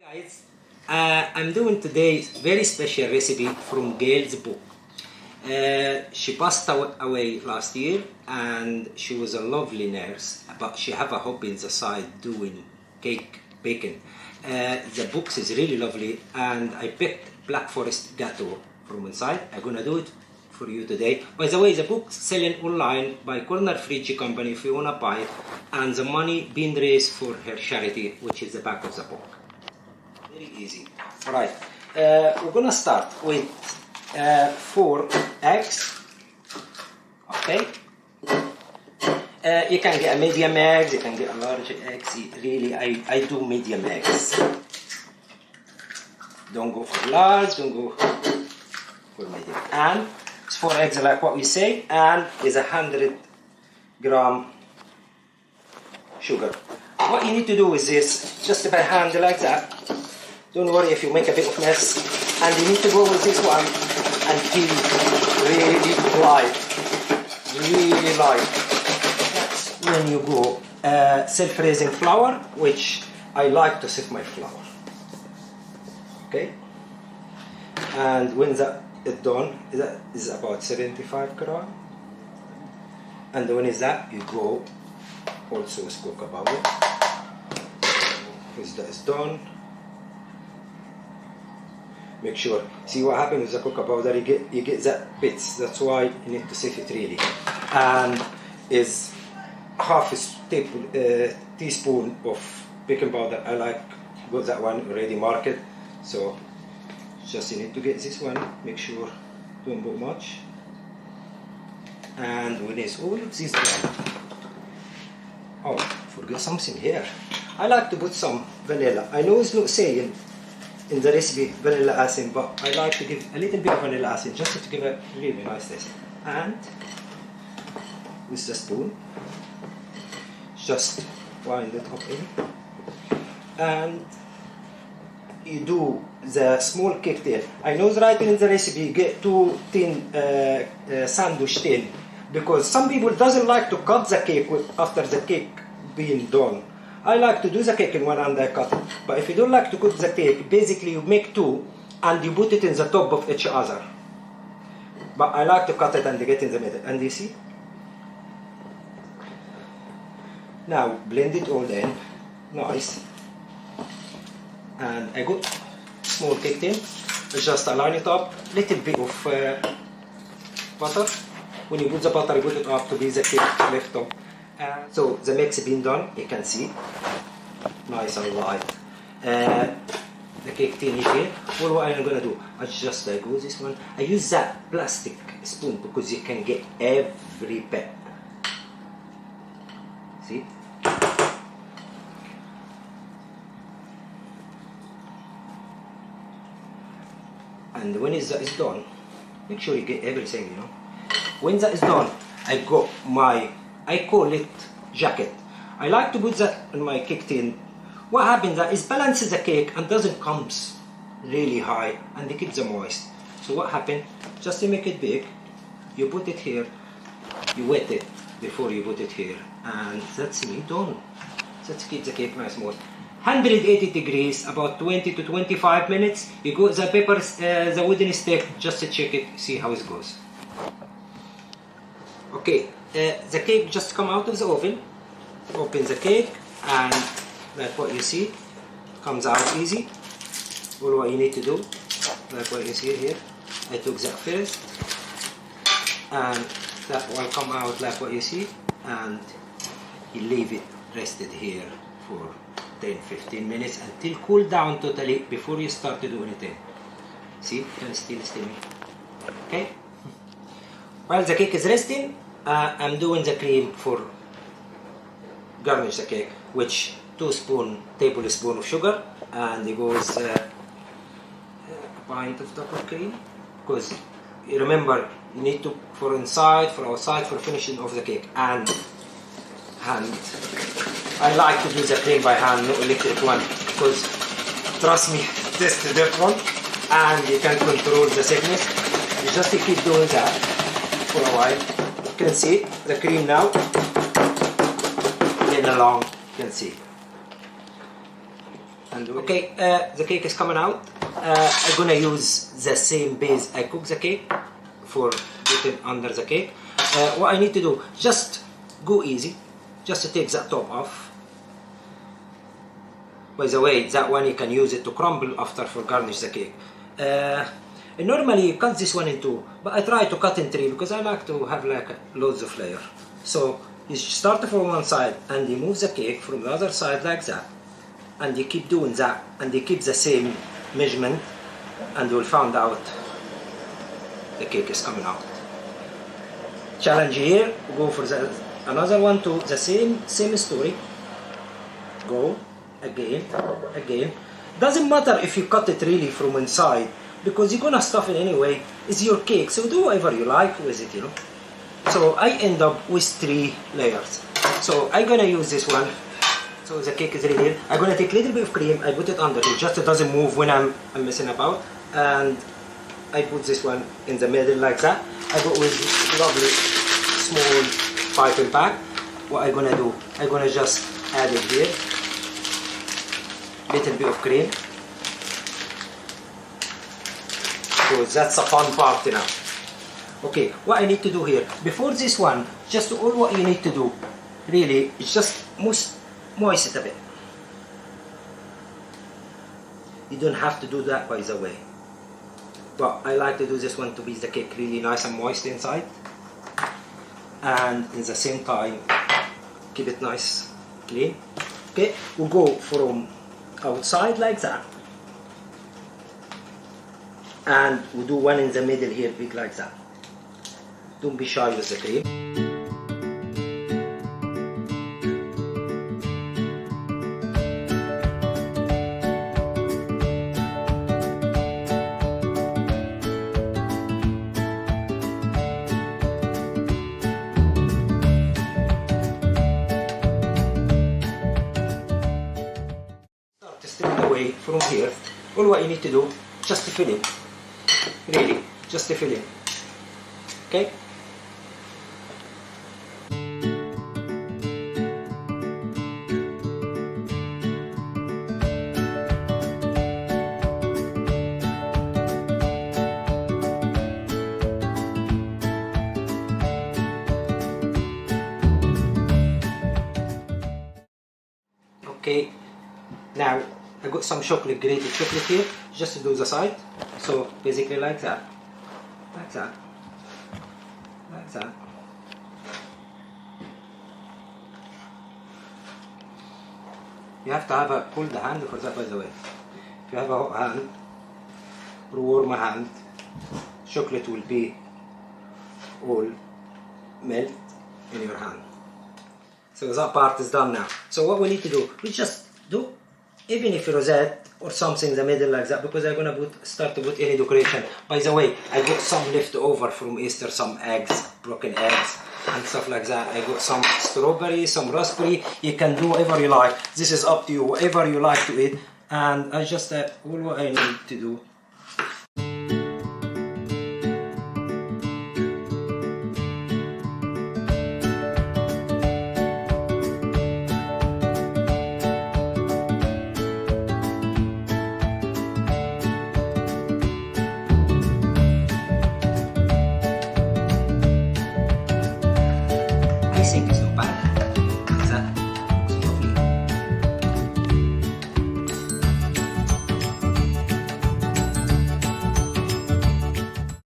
Guys, I'm doing today very special recipe from Gail's book. She passed away last year and she was a lovely nurse, but she have a hobby in the side doing cake baking. The book is really lovely and I picked Black Forest Gateau from inside. I'm gonna do it for you today. By the way, the book's selling online by Corner Frigi Company if you wanna buy it, and the money being raised for her charity, which is the back of the book. Very easy. Alright, we're gonna start with 4 eggs. Okay. You can get a medium eggs, you can get a large eggs. Really, I do medium eggs. Don't go for large, don't go for medium. And it's 4 eggs like what we say, and is 100-gram sugar. What you need to do is this, just by hand like that. Don't worry if you make a bit of mess. And you need to go with this one until really light. Really light. That's when you go self-raising flour, which I like to sift my flour. Okay? And when that is done, that is about 75 gram. And when is that, you go also with cocoa powder. Once that is done, make sure, see what happens with the cocoa powder, you get that bits, that's why you need to sift it really. And is half a teaspoon of baking powder. I like got that one already marked, so just you need to get this one, make sure don't put much. And when it's all of this done, oh, forget something here. I like to put some vanilla. I know it's not saying in the recipe vanilla essence, but I like to give a little bit of vanilla essence just to give a really nice taste. And with the spoon, just wind it up in, and you do the small cake tin. I know right in the recipe you get 2 tin sandwich tin, because some people doesn't like to cut the cake after the cake being done. I like to do the cake in one and I cut it. But if you don't like to cut the cake, basically you make 2 and you put it in the top of each other. But I like to cut it and get in the middle. And you see? Now blend it all in. Nice. And I got small cake tin. Just align it up. Little bit of butter. When you put the butter, you put it up to be the cake left up. So the mix being done, you can see, nice and light. The cake tin here. Well, what I'm gonna do, I just go this one. I use that plastic spoon because you can get every bit. See? And when that is done, make sure you get everything, you know. When that is done, I got my, I call it jacket. I like to put that in my cake tin. What happens that is balances the cake and doesn't come really high and it keeps it moist. So what happens, just to make it big, you put it here, you wet it before you put it here, and that's me done. Let's keep the cake nice moist. 180 degrees, about 20 to 25 minutes. You got the peppers, the wooden stick, just to check it, see how it goes. Okay, the cake just come out of the oven. Open the cake and like what you see, comes out easy. All what you need to do, like what you see here, I took that first, and that will come out like what you see, and you leave it rested here for 10-15 minutes until cool down totally before you start to do anything. See, you can still steaming. Okay. While the cake is resting, I'm doing the cream for garnish the cake, which 2 tablespoons of sugar, and it goes a pint of double cream, because you remember you need to for inside, for outside, for finishing of the cake, and hand. I like to do the cream by hand, not electric one, because trust me, this is different, and you can control the thickness. You just keep doing that for a while. You can see the cream now getting along, you can see. And okay, the cake is coming out. I'm gonna use the same base I cooked the cake for putting under the cake. What I need to do, just go easy, just to take that top off. By the way, that one you can use it to crumble after for garnish the cake. Normally you cut this one in two, but I try to cut in three because I like to have like loads of layer. So you start from one side and you move the cake from the other side like that, and you keep doing that, and you keep the same measurement, and you'll find out the cake is coming out. Challenge here, go for another one to the same story. Go again. Doesn't matter if you cut it really from inside, because you're gonna stuff it anyway. It's your cake, so do whatever you like with it, you know. So I end up with 3 layers. So I'm gonna use this one. So the cake is ready here. I'm gonna take a little bit of cream, I put it under it, just it doesn't move when I'm messing about. And I put this one in the middle like that. I go with lovely small piping bag. What I'm gonna do, I'm gonna just add it here. Little bit of cream. So that's a fun part now. Okay, what I need to do here, before this one, just all what you need to do, really, is just moist it a bit. You don't have to do that, by the way. But I like to do this one to be the cake really nice and moist inside. And in the same time, keep it nice, clean. Okay, we'll go from outside like that. And we'll do one in the middle here, big like that. Don't be shy with the cream. Start to straight away from here. All what you need to do, just to fill it. Really, just to fill it. Okay? Okay, now I got some chocolate, grated chocolate here, just to do the side. So basically like that, like that, like that. You have to have a cold hand for that, by the way. If you have a hot hand or warm hand, chocolate will be all melt in your hand. So that part is done now. So what we need to do, we just do, even if rosette or something in the middle like that, because I'm gonna start to put any decoration. By the way, I got some left over from Easter, some eggs, broken eggs and stuff like that. I got some strawberry, some raspberry. You can do whatever you like. This is up to you, whatever you like to eat. And I just all what I need to do